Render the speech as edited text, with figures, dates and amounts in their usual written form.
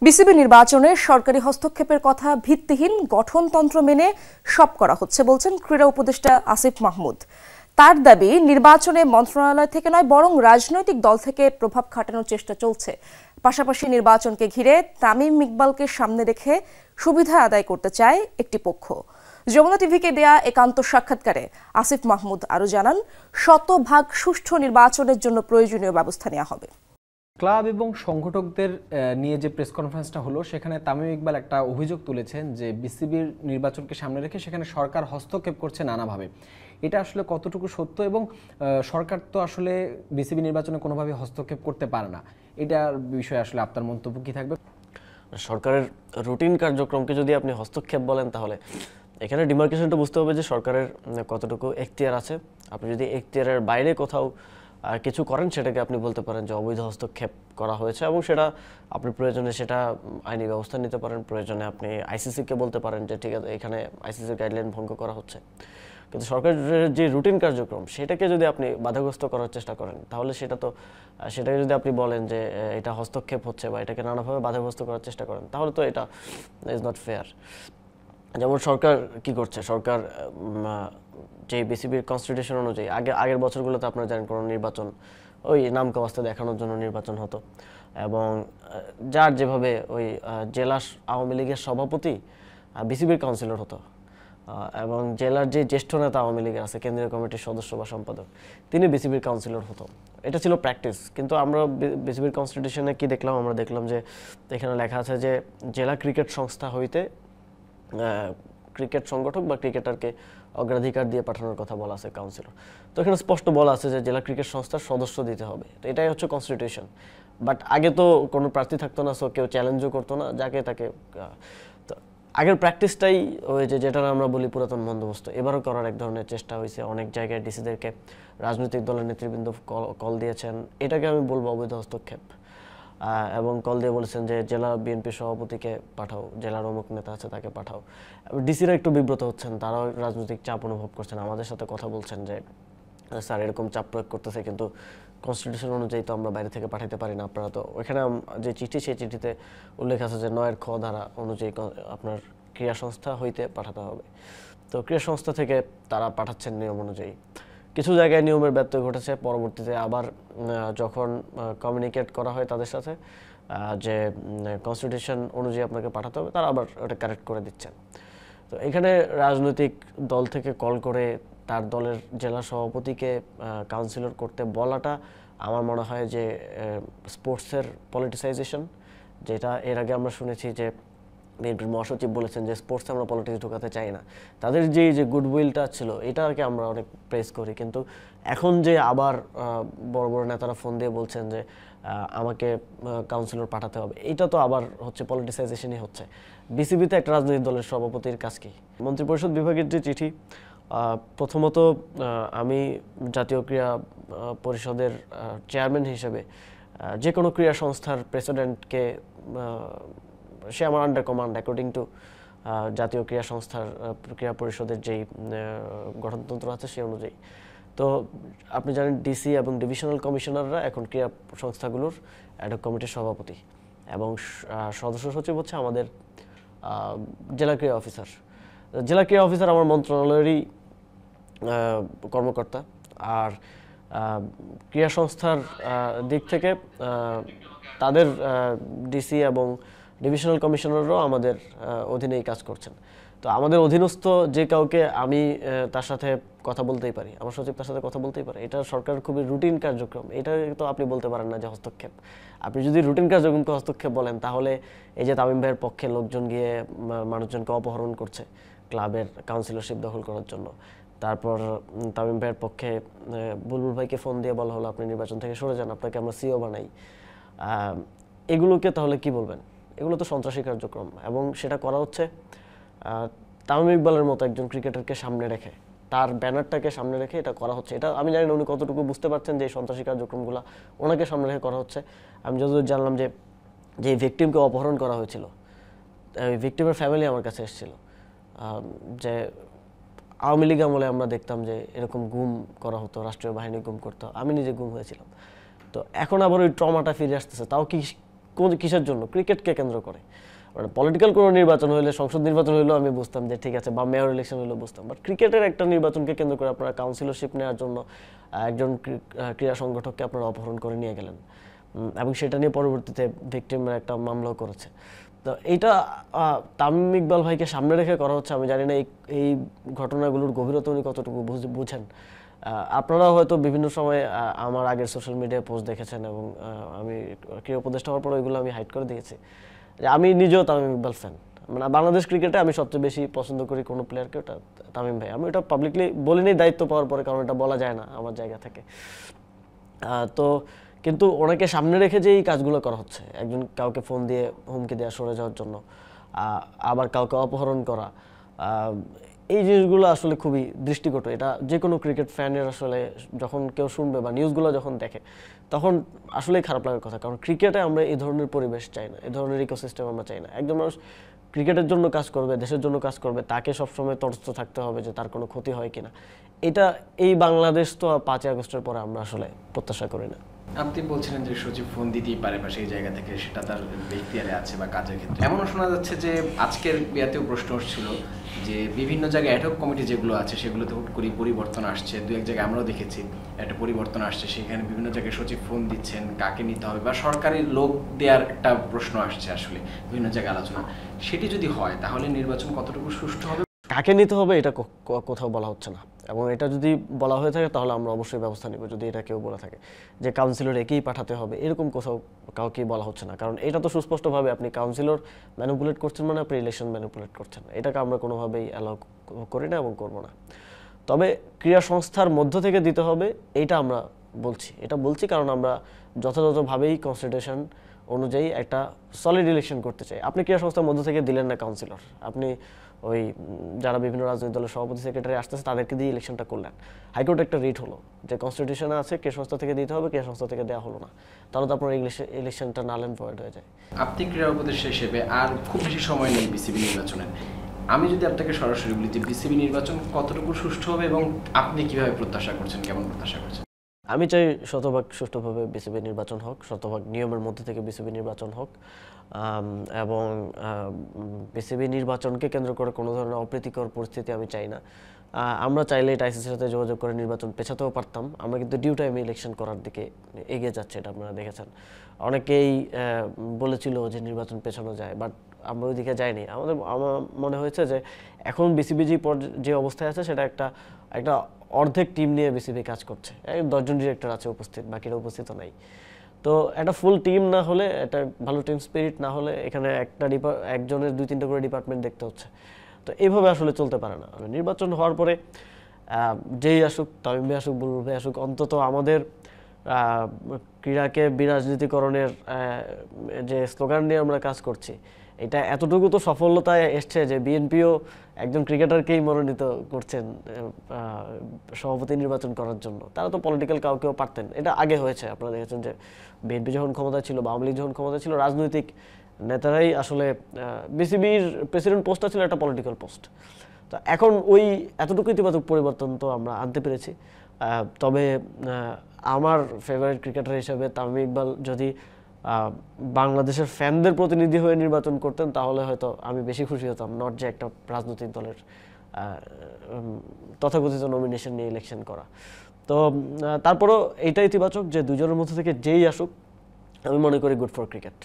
BCB নির্বাচনে সরকারি হস্তক্ষেপের কথা ভিত্তিহীন, গঠনতন্ত্র মেনে সব করা হচ্ছে বলছেন ক্রীড়া উপদেষ্টা আসিফ মাহমুদ। তার দাবি, নির্বাচনে মন্ত্রণালয় থেকে নয় বরং রাজনৈতিক দল থেকে প্রভাব খাটানোর চেষ্টা চলছে। পাশাপাশি নির্বাচনকে ঘিরে তামিম ইকবালকে সামনে রেখে সুবিধা আদায় করতে চায় একটি পক্ষ। যমুনা টিভিকে দেয়া একান্ত সাক্ষাৎকারে আসিফ মাহমুদ আরও জানান, শতভাগ সুষ্ঠু নির্বাচনের জন্য প্রয়োজনীয় ব্যবস্থা নেওয়া হবে। ক্লাব এবং সংগঠকদের নিয়ে যে প্রেস কনফারেন্সটা হলো, সেখানে তামিম ইকবাল একটা অভিযোগ তুলেছেন যে বিসিবির নির্বাচনকে সামনে রেখে সেখানে সরকার হস্তক্ষেপ করছে নানাভাবে। এটা আসলে কতটুকু সত্য, এবং সরকার তো আসলে বিসিবি নির্বাচনে কোনোভাবে হস্তক্ষেপ করতে পারে না, এটার বিষয়ে আসলে আপনার মন্তব্য কী থাকবে? সরকারের রুটিন কার্যক্রমকে যদি আপনি হস্তক্ষেপ বলেন, তাহলে এখানে ডিমার্কেশনটা বুঝতে হবে যে সরকারের কতটুকু এখতিয়ার আছে। আপনি যদি এখতিয়ারের বাইরে কোথাও কিছু করেন, সেটাকে আপনি বলতে পারেন যে অবৈধ হস্তক্ষেপ করা হয়েছে, এবং সেটা আপনি প্রয়োজনে সেটা আইনি ব্যবস্থা নিতে পারেন। প্রয়োজনে আপনি আইসিসিকে বলতে পারেন যে ঠিক আছে, এখানে আইসিসির গাইডলাইন ভঙ্গ করা হচ্ছে। কিন্তু সরকারের যে রুটিন কার্যক্রম, সেটাকে যদি আপনি বাধাগ্রস্ত করার চেষ্টা করেন, তাহলে সেটাকে যদি আপনি বলেন যে এটা হস্তক্ষেপ হচ্ছে বা এটাকে নানাভাবে বাধাগ্রস্ত করার চেষ্টা করেন, তাহলে তো এটা ইজ নট ফেয়ার। যেমন সরকার কি করছে, সরকার যে বিসিবির কনস্টিটিউশন অনুযায়ী আগের বছরগুলোতে আপনারা জানেন কোনো নির্বাচন ওই নামকা অবস্থা দেখানোর জন্য নির্বাচন হতো, এবং যার যেভাবে ওই জেলা আওয়ামী লীগের সভাপতি বিসিবির কাউন্সিলর হতো, এবং জেলার যে জ্যেষ্ঠ নেতা আওয়ামী লীগের আছে, কেন্দ্রীয় কমিটির সদস্য বা সম্পাদক, তিনি বিসিবির কাউন্সিলর হতো। এটা ছিল প্র্যাকটিস। কিন্তু আমরা বিসিবির কনস্টিটিউশনে কি দেখলাম? আমরা দেখলাম যে এখানে লেখা আছে যে জেলা ক্রিকেট সংস্থা হইতে ক্রিকেট সংগঠক বা ক্রিকেটারকে অগ্রাধিকার দিয়ে পাঠানোর কথা বলা আছে কাউন্সিলর। তো এখানে স্পষ্ট বলা আছে যে জেলা ক্রিকেট সংস্থার সদস্য দিতে হবে। তো এটাই হচ্ছে কনস্টিটিউশন। বাট আগে তো কোনো প্রার্থী থাকতো না, সো কেউ চ্যালেঞ্জও করতো না, যাকে তাকে। তো আগের প্র্যাকটিসটাই ওই যেটা আমরা বলি পুরাতন বন্দোবস্ত, এবারও করার এক ধরনের চেষ্টা হয়েছে। অনেক জায়গায় ডিসিদেরকে রাজনৈতিক দলের নেতৃবৃন্দ কল দিয়েছেন, এটাকে আমি বলবো অবৈধ হস্তক্ষেপ। এবং কল দিয়ে বলেছেন যে জেলা বিএনপি সভাপতিকে পাঠাও, জেলার অমুক নেতা আছে তাকে পাঠাও। ডিসিরা একটু বিব্রত হচ্ছেন, তারাও রাজনৈতিক চাপ অনুভব করছেন, আমাদের সাথে কথা বলছেন যে স্যার এরকম চাপ প্রয়োগ করতেছে, কিন্তু কনস্টিটিউশন অনুযায়ী তো আমরা বাইরে থেকে পাঠাতে পারি না। আপনারা তো ওইখানে যে চিঠি, সেই চিঠিতে উল্লেখ আছে যে 9 খ ধারা অনুযায়ী আপনার ক্রীড়া সংস্থা হইতে পাঠাতে হবে। তো ক্রীড়া সংস্থা থেকে তারা পাঠাচ্ছেন নিয়ম অনুযায়ী। কিছু জায়গায় নিয়মের ব্যত্যয় ঘটেছে, পরবর্তীতে আবার যখন কমিউনিকেট করা হয় তাদের সাথে যে কনস্টিটিউশন অনুযায়ী আপনাকে পাঠাতে হবে, তারা আবার ওটা কারেক্ট করে দিচ্ছেন। তো এখানে রাজনৈতিক দল থেকে কল করে তার দলের জেলা সভাপতিকে কাউন্সিলর করতে বলাটা আমার মনে হয় যে স্পোর্টসের পলিটিসাইজেশন, যেটা এর আগে আমরা শুনেছি যে বিএনপির মহাসচিব বলেছেন যে স্পোর্টসে আমরা পলিটিক্স ঢোকাতে চাই না। তাদের যে গুডউইলটা ছিল, এটাকে আমরা অনেক প্রেস করি। কিন্তু এখন যে আবার বড় বড় নেতারা ফোন দিয়ে বলছেন যে আমাকে কাউন্সিলর পাঠাতে হবে, এটা তো আবার হচ্ছে পলিটিসাইজেশনই হচ্ছে। বিসিবিতে একটা রাজনৈতিক দলের সভাপতির কাজ কি? মন্ত্রিপরিষদ বিভাগের যে চিঠি, প্রথমত আমি জাতীয় ক্রীড়া পরিষদের চেয়ারম্যান হিসেবে যে কোনো ক্রীড়া সংস্থার প্রেসিডেন্টকে, সে আমার আন্ডার কমান্ড অ্যাকর্ডিং টু জাতীয় ক্রীড়া সংস্থার ক্রীড়া পরিষদের যেই গঠনতন্ত্র আছে সেই অনুযায়ী। তো আপনি জানেন ডিসি এবং ডিভিশনাল কমিশনাররা এখন ক্রীড়া সংস্থাগুলোর অ্যাডহক কমিটির সভাপতি, এবং সদস্য সচিব হচ্ছে আমাদের জেলা ক্রীড়া অফিসার। জেলা ক্রীড়া অফিসার আমার মন্ত্রণালয়েরই কর্মকর্তা। আর ক্রীড়া সংস্থার দিক থেকে তাদের ডিসি এবং ডিভিশনাল কমিশনাররাও আমাদের অধীনেই কাজ করছেন। তো আমাদের অধীনস্থ যে কাউকে আমি তার সাথে কথা বলতেই পারি, আমার সচিব তার সাথে কথা বলতেই পারে। এটা সরকারের খুবই রুটিন কার্যক্রম, এটা তো আপনি বলতে পারেন না যে হস্তক্ষেপ। আপনি যদি রুটিন কার্যক্রমকে হস্তক্ষেপ বলেন, তাহলে এই যে তামিম ভাইয়ের পক্ষে লোকজন গিয়ে মানুষজনকে অপহরণ করছে ক্লাবের কাউন্সিলরশিপ দখল করার জন্য, তারপর তামিম ভাইয়ের পক্ষে বুলবুল ভাইকে ফোন দিয়ে বলা হলো আপনি নির্বাচন থেকে সরে যান, আপনাকে আমরা সিও বানাই, এগুলোকে তাহলে কি বলবেন? এগুলো তো সন্ত্রাসী কার্যক্রম, এবং সেটা করা হচ্ছে তামিম ইকবালের মতো একজন ক্রিকেটারকে সামনে রেখে, তার ব্যানারটাকে সামনে রেখে এটা করা হচ্ছে। এটা আমি জানি না উনি কতটুকু বুঝতে পারছেন যে এই সন্ত্রাসী কার্যক্রমগুলো ওনাকে সামনে রেখে করা হচ্ছে। আমি যতদূর জানলাম যে ভিকটিমকে অপহরণ করা হয়েছিল, ওই ভিকটিমের ফ্যামিলি আমার কাছে এসেছিল, যে আওয়ামী লীগ আমলে আমরা দেখতাম যে এরকম গুম করা হতো, রাষ্ট্রীয় বাহিনী গুম করতো, আমি নিজে গুম হয়েছিলাম। তো এখন আবার ওই ট্রমাটা ফিরে আসতেছে, তাও কি কিসের জন্য? ক্রিকেটকে কেন্দ্র করে। মানে পলিটিক্যাল কোনো নির্বাচন হলে, সংসদ নির্বাচন হলেও আমি বুঝতাম যে ঠিক আছে, বা মেয়র ইলেকশন হলেও বুঝতাম, বাট ক্রিকেটের একটা নির্বাচনকে কেন্দ্র করে আপনারা কাউন্সিলরশিপ নেওয়ার জন্য একজন ক্রীড়া সংগঠককে আপনারা অপহরণ করে নিয়ে গেলেন, এবং সেটা নিয়ে পরবর্তীতে ভিকটিমের একটা মামলাও করেছে। তো এইটা তামিম ইকবাল ভাইকে সামনে রেখে করা হচ্ছে। আমি জানি না এই ঘটনাগুলোর গভীরতা উনি কতটুকু বুঝেন। আপনারা হয়তো বিভিন্ন সময় আমার আগের সোশ্যাল মিডিয়ায় পোস্ট দেখেছেন, এবং আমি ক্রীড়া উপদেষ্টা হওয়ার পর ওইগুলো আমি হাইড করে দিয়েছি যে আমি নিজেও তামিম ইকবাল ফ্যান। মানে বাংলাদেশ ক্রিকেটে আমি সবচেয়ে বেশি পছন্দ করি কোনো প্লেয়ারকে, ওটা তামিম ভাই। আমি ওটা পাবলিকলি বলিনি দায়িত্ব পাওয়ার পরে, কারণ এটা বলা যায় না আমার জায়গা থেকে। তো কিন্তু ওনাকে সামনে রেখে যে এই কাজগুলো করা হচ্ছে, একজন কাউকে ফোন দিয়ে হুমকি দেওয়া সরে যাওয়ার জন্য, আবার কাউকে অপহরণ করা, এই জিনিসগুলো আসলে খুবই দৃষ্টিকটু। এটা যে কোনো ক্রিকেট ফ্যানের আসলে যখন কেউ শুনবে বা নিউজগুলো যখন দেখে, তখন আসলেই খারাপ লাগার কথা। কারণ ক্রিকেটে আমরা এই ধরনের পরিবেশ চাই না, এই ধরনের ইকোসিস্টেম আমরা চাই না। একজন মানুষ ক্রিকেটের জন্য কাজ করবে, দেশের জন্য কাজ করবে, তাকে সবসময় তটস্থ থাকতে হবে যে তার কোনো ক্ষতি হয় কিনা। এটা এই বাংলাদেশ তো 5ই আগস্টের পরে আমরা আসলে প্রত্যাশা করি না। আপনি বলছিলেন যে সচিব ফোন দিতেই পারে, বা সেই জায়গা থেকে সেটা তার ব্যক্তিয়ারে আছে বা কাজের ক্ষেত্রে। এমনও শোনা যাচ্ছে যে আজকের বিয়াতেও প্রশ্ন হচ্ছিল যে বিভিন্ন জায়গায় অ্যাডহক কমিটি যেগুলো আছে সেগুলোতে হুট করে পরিবর্তন আসছে। দু এক জায়গায় আমরাও দেখেছি একটা পরিবর্তন আসছে, সেখানে বিভিন্ন জায়গায় সচিব ফোন দিচ্ছেন কাকে নিতে হবে, বা সরকারি লোক দেওয়ার একটা প্রশ্ন আসছে আসলে বিভিন্ন জায়গায় আলোচনা। সেটি যদি হয় তাহলে নির্বাচন কতটুকু সুষ্ঠু হবে? কাকে নিতে হবে এটা কোথাও বলা হচ্ছে না, এবং এটা যদি বলা হয়ে থাকে তাহলে আমরা অবশ্যই ব্যবস্থা নিব। যদি এটা কেউ বলে থাকে যে কাউন্সিলর একেই পাঠাতে হবে, এরকম কোথাও কাউকেই বলা হচ্ছে না। কারণ এটা তো সুস্পষ্টভাবে আপনি কাউন্সিলর ম্যানিপুলেট করছেন, মানে আপনি ইলেকশন ম্যানিপুলেট করছেন। এটাকে আমরা কোনোভাবেই অ্যালাউ করি না এবং করব না। তবে ক্রীড়া সংস্থার মধ্য থেকে দিতে হবে এইটা আমরা বলছি কারণ আমরা যথাযথভাবেই কনস্টিটিউশন অনুযায়ী একটা সলিড ইলেকশন করতে চাই। আপনি ক্রীড়া সংস্থার মধ্য থেকে দিলেন না কাউন্সিলর, আপনি ওই যারা বিভিন্ন রাজনৈতিক দলের সভাপতি সেক্রেটারি আসতেছে তাদেরকে দিয়ে ইলেকশনটা করলেন। হাইকোর্টে একটা রিট হলো যে কনস্টিটিউশনে আছে ক্রীড়া সংস্থা থেকে দিতে হবে, ক্রীড়া সংস্থা থেকে দেওয়া হলো না, তাহলে তো আপনার ইলেকশনটা নাল অ্যান্ড ভয়েড হয়ে যায়। আপনি ক্রীড়া উপদেষ্টা হিসেবে আর খুব বেশি সময় নেই বিসিবি নির্বাচনের। আমি যদি আপনাকে সরাসরি বলি যে বিসিবি নির্বাচন কতটুকু সুষ্ঠু হবে এবং আপনি কিভাবে প্রত্যাশা করছেন, কেমন প্রত্যাশা করছেন? আমি চাই শতভাগ সুষ্ঠুভাবে বিসিবি নির্বাচন হোক, শতভাগ নিয়মের মধ্যে থেকে বিসিবি নির্বাচন হোক, এবং বিসিবি নির্বাচনকে কেন্দ্র করে কোনো ধরনের অপ্রীতিকর পরিস্থিতি আমি চাই না। আমরা চাইলে এটা আইসিসির সাথে যোগাযোগ করে নির্বাচন পেছাতেও পারতাম। আমরা কিন্তু ডিউ টাইমে ইলেকশন করার দিকে এগিয়ে যাচ্ছে, এটা আপনারা দেখেছেন। অনেকেই বলেছিল যে নির্বাচন পেছানো যায়, বাট আমরা ওই দিকে যাইনি। আমার মনে হয়েছে যে এখন বিসিবি যে অবস্থায় আছে সেটা একটা অর্ধেক টিম নিয়ে বিসিবি কাজ করছে। 10 জন ডিরেক্টর আছে উপস্থিত, বাকিরা উপস্থিত নাই। তো একটা ফুল টিম না হলে, একটা ভালো টিম স্পিরিট না হলে এখানে একজনের 2-3টা করে ডিপার্টমেন্ট দেখতে হচ্ছে। তো এইভাবে আসলে চলতে পারে না। নির্বাচন হওয়ার পরে যেই আসুক, তামিম ভাই আসুক, বুলবুল ভাই আসুক, অন্তত আমাদের ক্রীড়াকে বিরাজনীতিকরণের যে স্লোগান নিয়ে আমরা কাজ করছি, এটা এতটুকু তো সফলতায় এসছে যে বিএনপিও একজন ক্রিকেটারকেই মনোনীত করছেন সভাপতি নির্বাচন করার জন্য। তারা তো পলিটিক্যাল কাউকেও পারতেন, এটা আগে হয়েছে। আপনারা দেখেছেন যে বিএনপি যখন ক্ষমতায় ছিল বা আওয়ামী লীগ যখন ক্ষমতায় ছিল, রাজনৈতিক নেতারাই আসলে, বিসিবির প্রেসিডেন্ট পোস্টটা ছিল একটা পলিটিক্যাল পোস্ট। তো এখন ওই এতটুকু ইতিবাচক পরিবর্তন তো আমরা আনতে পেরেছি। তবে আমার ফেভারিট ক্রিকেটার হিসেবে তামিম ইকবাল যদি বাংলাদেশের ফ্যানদের প্রতিনিধি হয়ে নির্বাচন করতেন তাহলে হয়তো আমি বেশি খুশি হতাম, নট যে একটা রাজনৈতিক দলের তথাকথিত নমিনেশন নিয়ে ইলেকশন করা। তো তারপরও এইটা ইতিবাচক যে দুজনের মধ্যে থেকে যেই আসুক, আমি মনে করি গুড ফর ক্রিকেট।